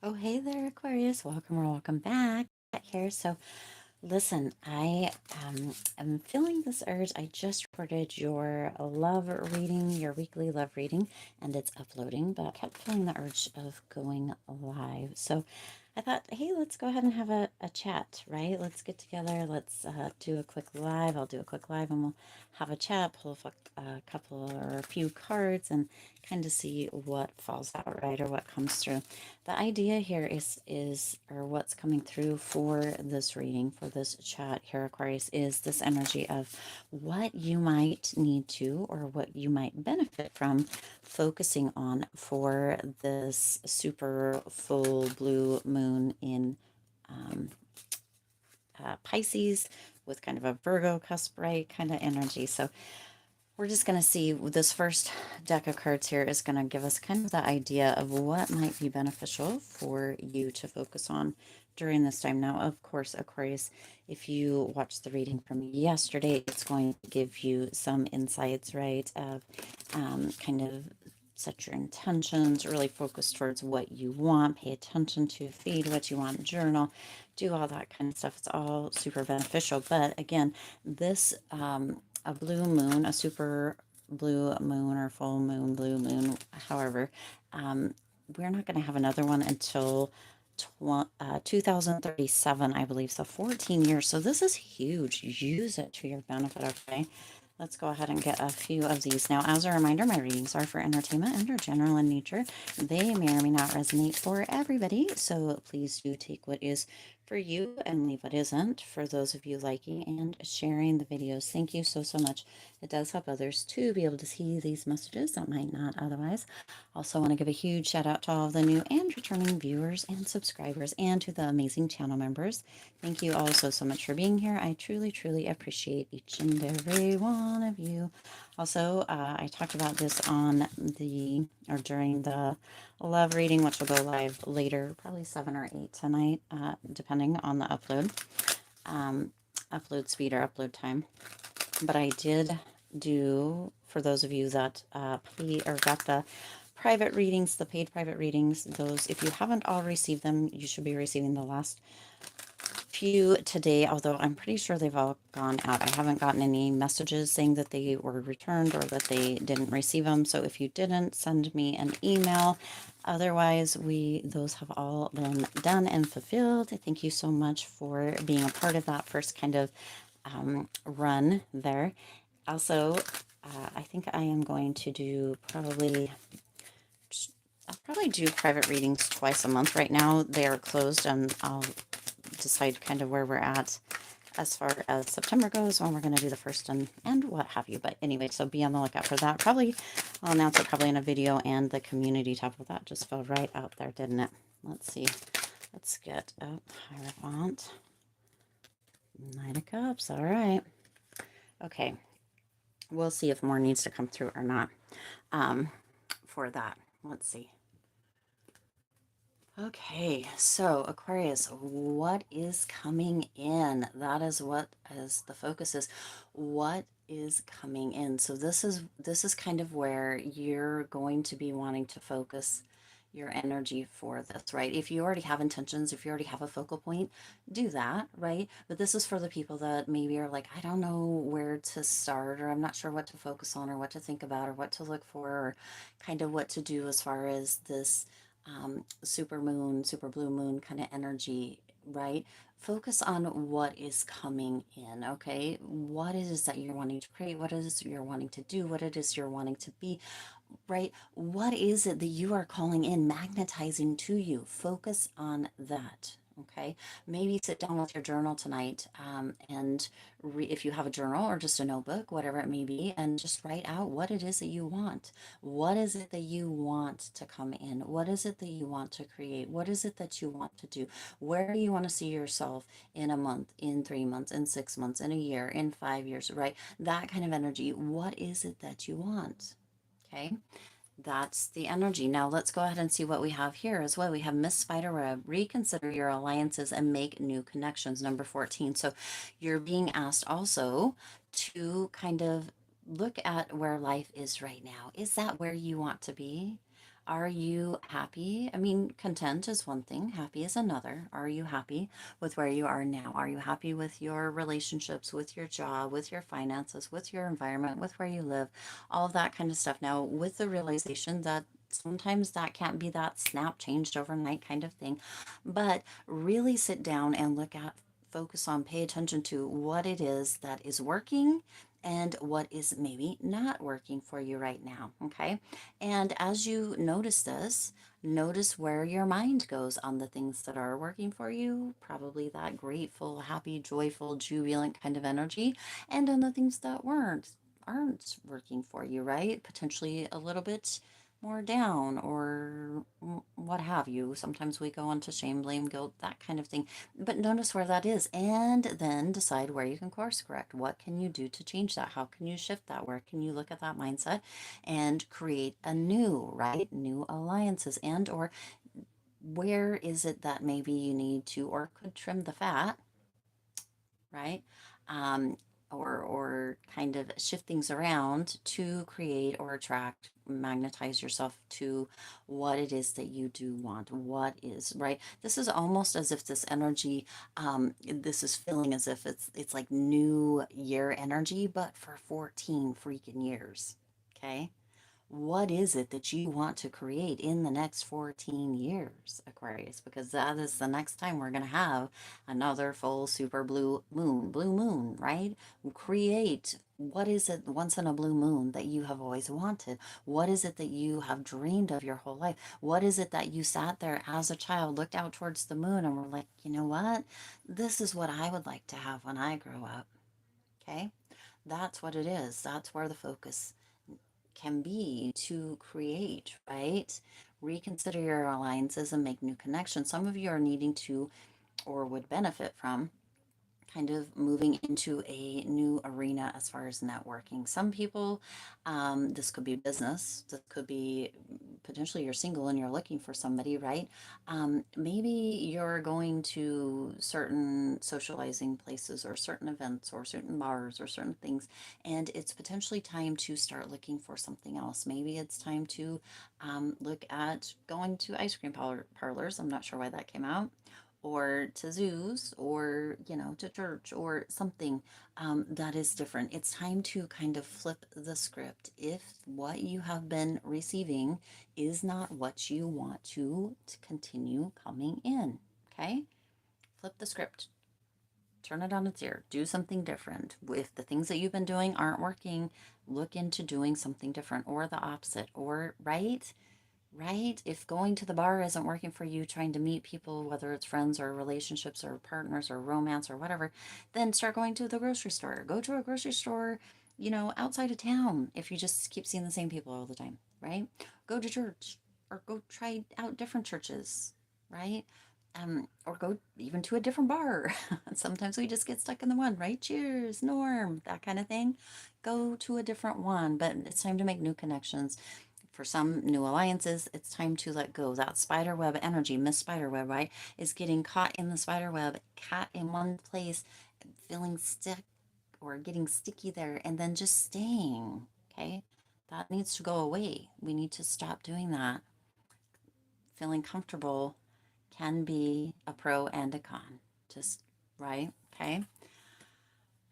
Oh, hey there, Aquarius. Welcome or welcome back here. So, listen, I am feeling this urge. I just recorded your love reading, your weekly love reading, and it's uploading, but I kept feeling the urge of going live. So, I thought, hey, let's go ahead and have a chat, right? Let's get together. Let's do a quick live. I'll do a quick live and we'll have a chat, pull a couple or a few cards and kind of see what falls out, right? Or what comes through. The idea here or what's coming through for this reading, for this chat here, Aquarius, is this energy of what you might need to or what you might benefit from focusing on for this super full blue moon in um, Pisces with kind of a Virgo cusp, right? Kind of energy. So we're just going to see this first deck of cards here is going to give us kind of the idea of what might be beneficial for you to focus on during this time. Now, of course, Aquarius, if you watched the reading from yesterday, it's going to give you some insights, right, of kind of set your intentions, really focus towards what you want, pay attention to, feed what you want, journal, do all that kind of stuff. It's all super beneficial. But again, this a blue moon, a super blue moon or full moon, blue moon, however, um, we're not going to have another one until 2037, I believe. So 14 years. So this is huge. Use it to your benefit, okay? Let's go ahead and get a few of these. Now, as a reminder, my readings are for entertainment and are general in nature. They may or may not resonate for everybody, so please do take what is for you and leave what isn't. For those of you liking and sharing the videos, thank you so, so much. It does help others to be able to see these messages that might not otherwise. Also want to give a huge shout out to all of the new and returning viewers and subscribers and to the amazing channel members. Thank you all so, so much for being here. I truly, truly appreciate each and every one of you. Also, I talked about this on during the love reading, which will go live later, probably 7 or 8 tonight, depending on the upload speed or upload time. But I did do, for those of you that pay or got the private readings, the paid private readings, those, if you haven't all received them, you should be receiving the last few today, although I'm pretty sure they've all gone out. I haven't gotten any messages saying that they were returned or that they didn't receive them. So if you didn't, send me an email. Otherwise, those have all been done and fulfilled. Thank you so much for being a part of that first kind of run there. Also, I think I am going to do I'll probably do private readings twice a month. Right now they are closed, and I'll decide kind of where we're at as far as September goes, when we're going to do the first and what have you. But anyway, so be on the lookout for that. I'll announce it probably in a video, and the community tab of that just fell right out there, didn't it? Let's see. Let's get up Hierophant. Knight of Cups. All right. Okay. We'll see if more needs to come through or not for that. Let's see. Okay, so Aquarius, what is coming in? That is what as the focus is. What is coming in? So this is kind of where you're going to be wanting to focus your energy for this, right? If you already have intentions, if you already have a focal point, do that, right? But this is for the people that maybe are like, I don't know where to start, or I'm not sure what to focus on, or what to think about, or what to look for, or kind of what to do as far as this super moon, super blue moon kind of energy, right? Focus on what is coming in, okay? What it is that you're wanting to create, what it is you're wanting to do, what it is you're wanting to be, right? What is it that you are calling in, magnetizing to you? Focus on that. Okay, maybe sit down with your journal tonight and if you have a journal or just a notebook, whatever it may be, and just write out what it is that you want. What is it that you want to come in? What is it that you want to create? What is it that you want to do? Where do you want to see yourself in a month, in 3 months, in 6 months, in a year, in 5 years, right? That kind of energy. What is it that you want? Okay, that's the energy. Now let's go ahead and see what we have here as well. We have Miss Spiderweb, reconsider your alliances and make new connections, number 14. So you're being asked also to kind of look at where life is right now. Is that where you want to be? Are you happy? I mean, content is one thing, happy is another. Are you happy with where you are now? Are you happy with your relationships, with your job, with your finances, with your environment, with where you live, all of that kind of stuff? Now, with the realization that sometimes that can't be that snap changed overnight kind of thing, but really sit down and look at, focus on, pay attention to what it is that is working and what is maybe not working for you right now. Okay. And as you notice this, notice where your mind goes on the things that are working for you, probably that grateful, happy, joyful, jubilant kind of energy, and on the things that aren't working for you, right? Potentially a little bit more down or what have you. Sometimes we go into shame, blame, guilt, that kind of thing. But notice where that is and then decide where you can course correct. What can you do to change that? How can you shift that? Where can you look at that mindset and create a new, right? New alliances and or where is it that maybe you need to or could trim the fat, right? Um, or kind of shift things around to create or attract, magnetize yourself to what it is that you do want. What is right? This is almost as if this energy, this is feeling as if it's like new year energy, but for 14 freaking years. Okay. What is it that you want to create in the next 14 years, Aquarius? Because that is the next time we're going to have another full super blue moon, right? Create what is it once in a blue moon that you have always wanted? What is it that you have dreamed of your whole life? What is it that you sat there as a child, looked out towards the moon, and were like, you know what? This is what I would like to have when I grow up. Okay? That's what it is. That's where the focus can be to create, right? Reconsider your alliances and make new connections. Some of you are needing to or would benefit from kind of moving into a new arena as far as networking. Some people, this could be business, this could be potentially you're single and you're looking for somebody, right? Maybe you're going to certain socializing places or certain events or certain bars or certain things, and it's potentially time to start looking for something else. Maybe it's time to look at going to ice cream parlors. I'm not sure why that came out, or to zoos or to church or something that is different. It's time to kind of flip the script. If what you have been receiving is not what you want to continue coming in, okay, flip the script, turn it on its ear, do something different. If the things that you've been doing aren't working, look into doing something different or the opposite, or right? If going to the bar isn't working for you, trying to meet people, whether it's friends or relationships or partners or romance or whatever, then start going to the grocery store. Go to a grocery store, outside of town if you just keep seeing the same people all the time, right? Go to church or go try out different churches, right? Or go even to a different bar. Sometimes we just get stuck in the one, right? Cheers, Norm, that kind of thing. Go to a different one, but it's time to make new connections. For some new alliances, it's time to let go. That spider web energy, Miss Spiderweb, right, is getting caught in the spider web, caught in one place, feeling stuck or getting sticky there, and then just staying. Okay, that needs to go away. We need to stop doing that. Feeling comfortable can be a pro and a con. Just right. Okay.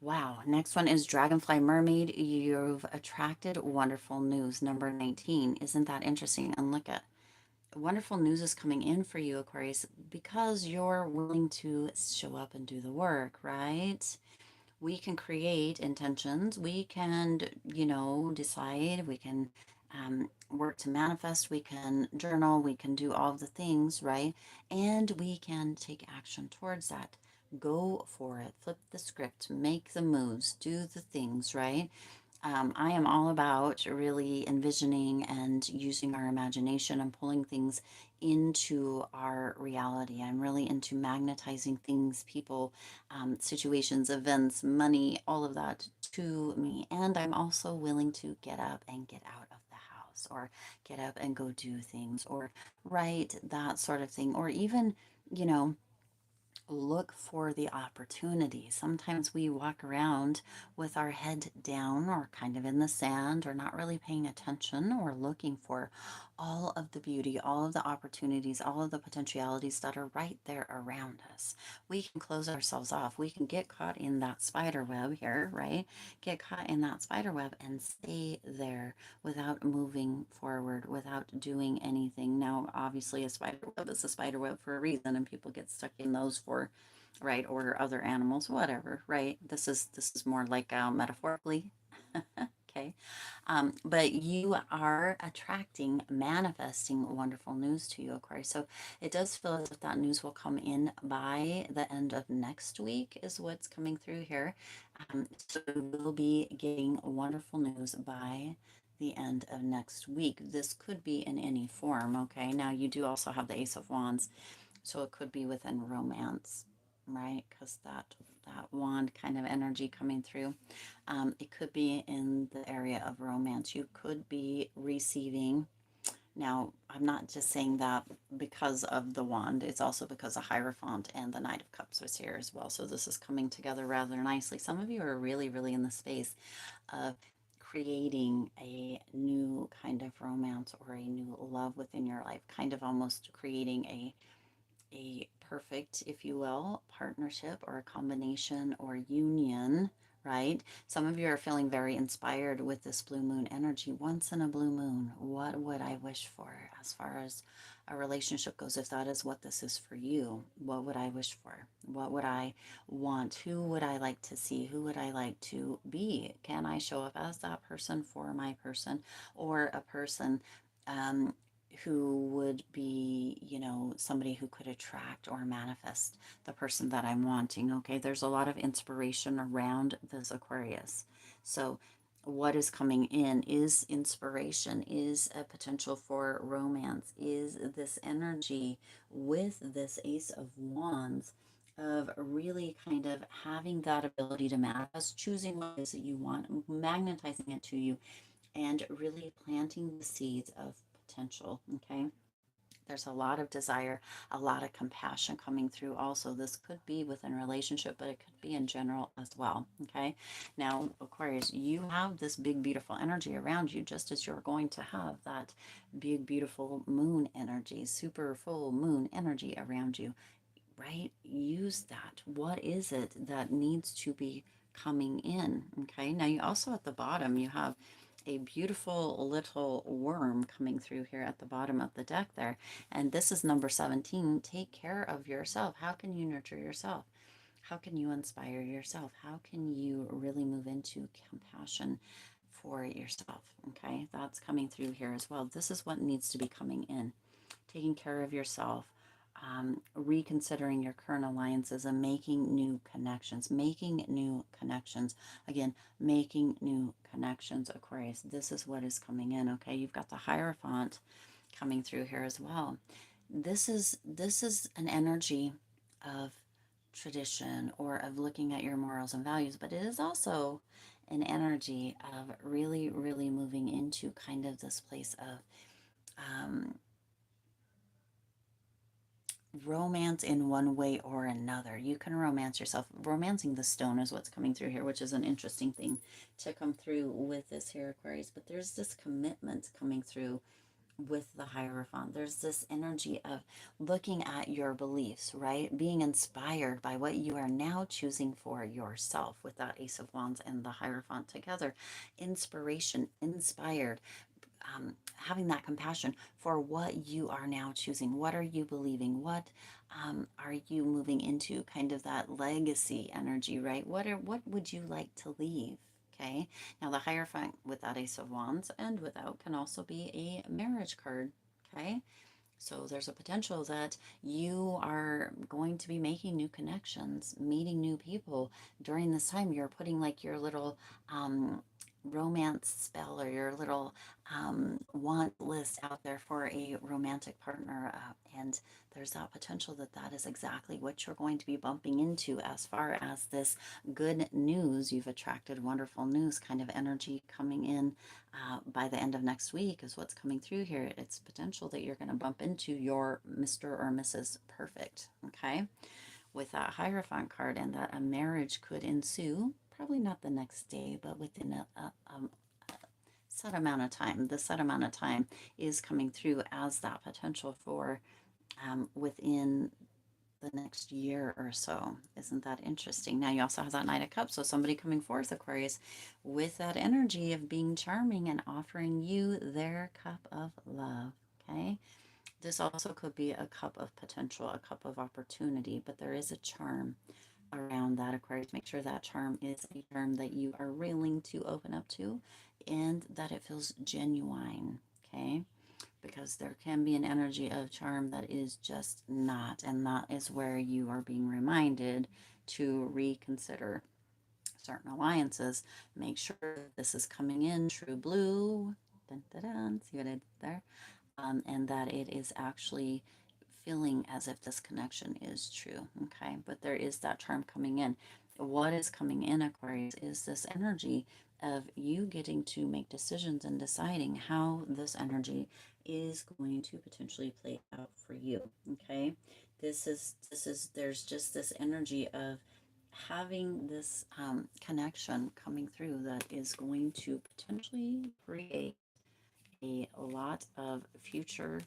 Wow. Next one is Dragonfly Mermaid. You've attracted wonderful news. Number 19. Isn't that interesting? And look at wonderful news is coming in for you, Aquarius, because you're willing to show up and do the work, right? We can create intentions. We can, decide. We can work to manifest. We can journal. We can do all the things, right? And we can take action towards that. Go for it. Flip the script. Make the moves. Do the things, right? I am all about really envisioning and using our imagination and pulling things into our reality. I'm really into magnetizing things, people, situations, events, money, all of that to me. And I'm also willing to get up and get out of the house or get up and go do things or write that sort of thing. Or even, you know, look for the opportunity. Sometimes we walk around with our head down or kind of in the sand or not really paying attention or looking for all of the beauty, all of the opportunities, all of the potentialities that are right there around us. We can close ourselves off. We can get caught in that spider web here, right? Get caught in that spider web and stay there without moving forward, without doing anything. Now, obviously, a spider web is a spider web for a reason, and people get stuck in those for, right, or other animals, whatever, right? This is more like metaphorically. Okay. But you are attracting, manifesting wonderful news to you, Aquarius. So it does feel as if that news will come in by the end of next week, is what's coming through here. So we'll be getting wonderful news by the end of next week. This could be in any form, okay? Now, you do also have the Ace of Wands, so it could be within romance, right? Because that wand kind of energy coming through. It could be in the area of romance. You could be receiving. Now, I'm not just saying that because of the wand. It's also because the Hierophant and the Knight of Cups was here as well. So this is coming together rather nicely. Some of you are really, really in the space of creating a new kind of romance or a new love within your life, kind of almost creating a perfect, if you will, partnership or a combination or union, right? Some of you are feeling very inspired with this blue moon energy. Once in a blue moon, what would I wish for as far as a relationship goes? If that is what this is for you, what would I wish for? What would I want? Who would I like to see? Who would I like to be? Can I show up as that person for my person, or a person um, who would be, somebody who could attract or manifest the person that I'm wanting? Okay, there's a lot of inspiration around this Aquarius. So, what is coming in is inspiration, is a potential for romance, is this energy with this Ace of Wands of really kind of having that ability to manifest, choosing what it is that you want, magnetizing it to you, and really planting the seeds of potential. Okay. There's a lot of desire, a lot of compassion coming through. Also, this could be within a relationship, but it could be in general as well. Okay. Now, Aquarius, you have this big, beautiful energy around you, just as you're going to have that big, beautiful moon energy, super full moon energy around you, right? Use that. What is it that needs to be coming in? Okay. Now, you also at the bottom, you have a beautiful little worm coming through here at the bottom of the deck there. And this is number 17. Take care of yourself. How can you nurture yourself? How can you inspire yourself? How can you really move into compassion for yourself? Okay, that's coming through here as well. This is what needs to be coming in. Taking care of yourself, reconsidering your current alliances and making new connections. Making new connections. Again, making new connections, Aquarius. This is what is coming in. Okay, you've got the Hierophant coming through here as well. This is an energy of tradition or of looking at your morals and values, but it is also an energy of really, really moving into kind of this place of romance in one way or another. You can romance yourself. Romancing the stone is what's coming through here, which is an interesting thing to come through with this here, Aquarius. But there's this commitment coming through with the Hierophant. There's this energy of looking at your beliefs, right? Being inspired by what you are now choosing for yourself with that Ace of Wands and the Hierophant together. Inspiration, inspired, having that compassion for what you are now choosing. What are you believing? What are you moving into? Kind of that legacy energy, right? What would you like to leave? Okay. Now the Hierophant with that Ace of Wands and without can also be a marriage card. Okay. So there's a potential that you are going to be making new connections, meeting new people during this time. You're putting like your little romance spell or your little want list out there for a romantic partner. And there's that potential that that is exactly what you're going to be bumping into as far as this good news. You've attracted wonderful news kind of energy coming in by the end of next week is what's coming through here. It's potential that you're going to bump into your Mr. or Mrs. Perfect. Okay. with that Hierophant card, and that a marriage could ensue, probably not the next day, but within a set amount of time. The set amount of time is coming through as that potential for within the next year or so. Isn't that interesting? Now you also have that Knight of Cups. So somebody coming forth, Aquarius, with that energy of being charming and offering you their cup of love. Okay. This also could be a cup of potential, a cup of opportunity, but there is a charm around that, Aquarius. Make sure that charm is a charm that you are willing to open up to and that it feels genuine. Okay. Because there can be an energy of charm that is just not, and that is where you are being reminded to reconsider certain alliances. Make sure this is coming in true blue. Dun, dun, dun. See what I did there? And that it is actually feeling as if this connection is true. Okay, but there is that charm coming in. What is coming in, Aquarius, is this energy of you getting to make decisions and deciding how this energy is going to potentially play out for you. Okay, there's just this energy of having this connection coming through that is going to potentially create a lot of future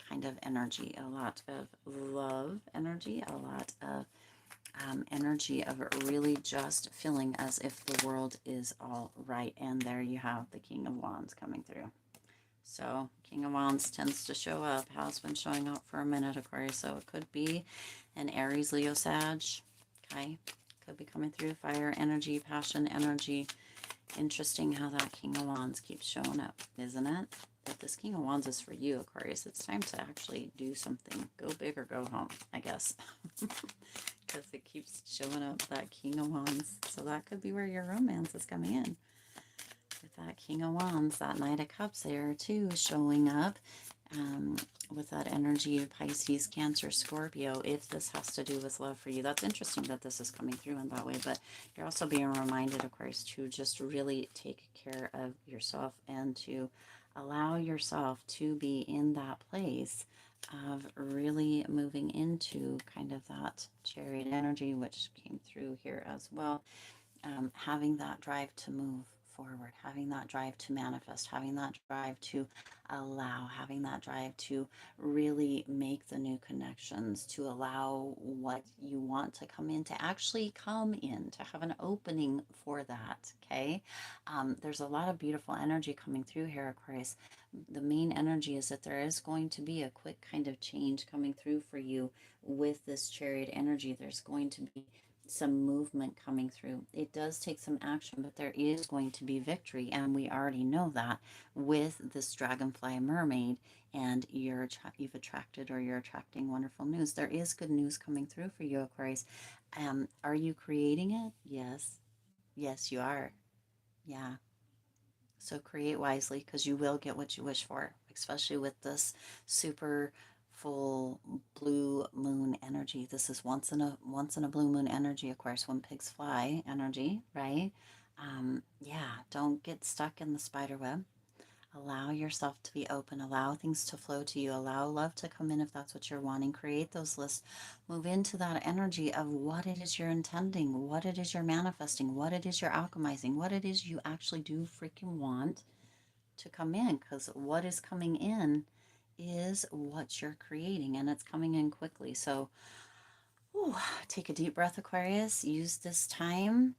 kind of energy, a lot of love energy, a lot of energy of really just feeling as if the world is all right. And there you have the King of Wands coming through. So King of Wands tends to show up, has been showing up for a minute, Aquarius. So it could be an Aries, Leo, Sag. Okay. Could be coming through fire energy, passion energy. Interesting how that King of Wands keeps showing up, isn't it? If this King of Wands is for you, Aquarius, it's time to actually do something. Go big or go home, I guess. Because it keeps showing up, that King of Wands. So that could be where your romance is coming in. With that King of Wands, that Knight of Cups there too showing up. With that energy of Pisces, Cancer, Scorpio, if this has to do with love for you. That's interesting that this is coming through in that way, but you're also being reminded, of course, to just really take care of yourself and to allow yourself to be in that place of really moving into kind of that Chariot energy, which came through here as well. Having that drive to move forward, having that drive to manifest, having that drive to allow, having that drive to really make the new connections, to allow what you want to come in to actually come in, to have an opening for that. Okay. There's a lot of beautiful energy coming through here, Aquarius. The main energy is that there is going to be a quick kind of change coming through for you with this Chariot energy. There's going to be some movement coming through. It does take some action, but there is going to be victory, and we already know that with this dragonfly mermaid, and you've attracted, or you're attracting wonderful news. There is good news coming through for you, Aquarius. Are you creating it? Yes. Yes, you are. Yeah. So create wisely, because you will get what you wish for, especially with this super full blue moon energy. This is once in a blue moon energy, of course, when pigs fly energy, right? Yeah, don't get stuck in the spider web. Allow yourself to be open, allow things to flow to you, allow love to come in if that's what you're wanting. Create those lists, move into that energy of what it is you're intending, what it is you're manifesting, what it is you're alchemizing, what it is you actually do freaking want to come in, because what is coming in is what you're creating, and it's coming in quickly. So take a deep breath, Aquarius. Use this time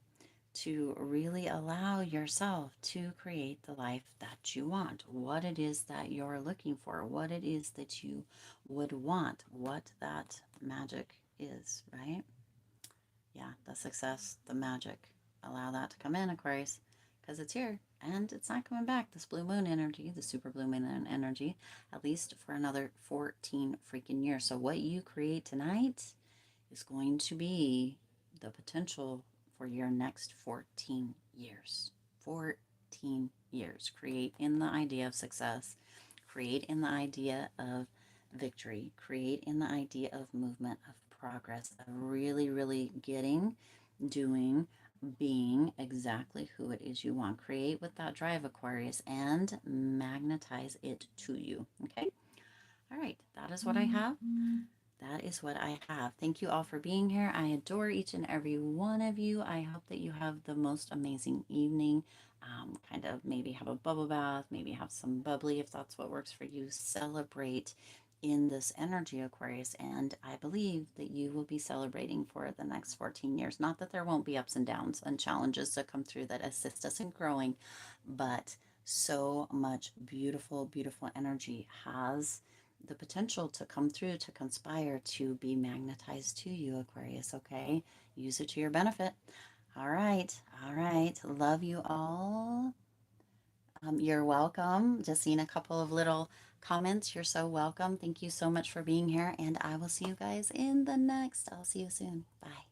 to really allow yourself to create the life that you want, what it is that you're looking for, what it is that you would want, what that magic is, right? Yeah, the success, the magic. Allow that to come in, Aquarius, because it's here and it's not coming back. This blue moon energy, the super blue moon energy, at least for another 14 freaking years. So what you create tonight is going to be the potential for your next 14 years. 14 years. Create in the idea of success, create in the idea of victory, create in the idea of movement, of progress, of really, really getting, doing, being exactly who it is you want. Create with that drive, Aquarius, and magnetize it to you. Okay. All right. That is what I have. that is what I have. Thank you all for being here. I adore each and every one of you. I hope that you have the most amazing evening. Kind of maybe have a bubble bath, maybe have some bubbly if that's what works for you. Celebrate in this energy, Aquarius. And I believe that you will be celebrating for the next 14 years. Not that there won't be ups and downs and challenges that come through that assist us in growing, but so much beautiful, beautiful energy has the potential to come through, to conspire, to be magnetized to you, Aquarius, okay? Use it to your benefit. All right, all right. Love you all. You're welcome. Just seen a couple of little comments. You're so welcome. Thank you so much for being here, and I will see you guys in the next. I'll see you soon. Bye.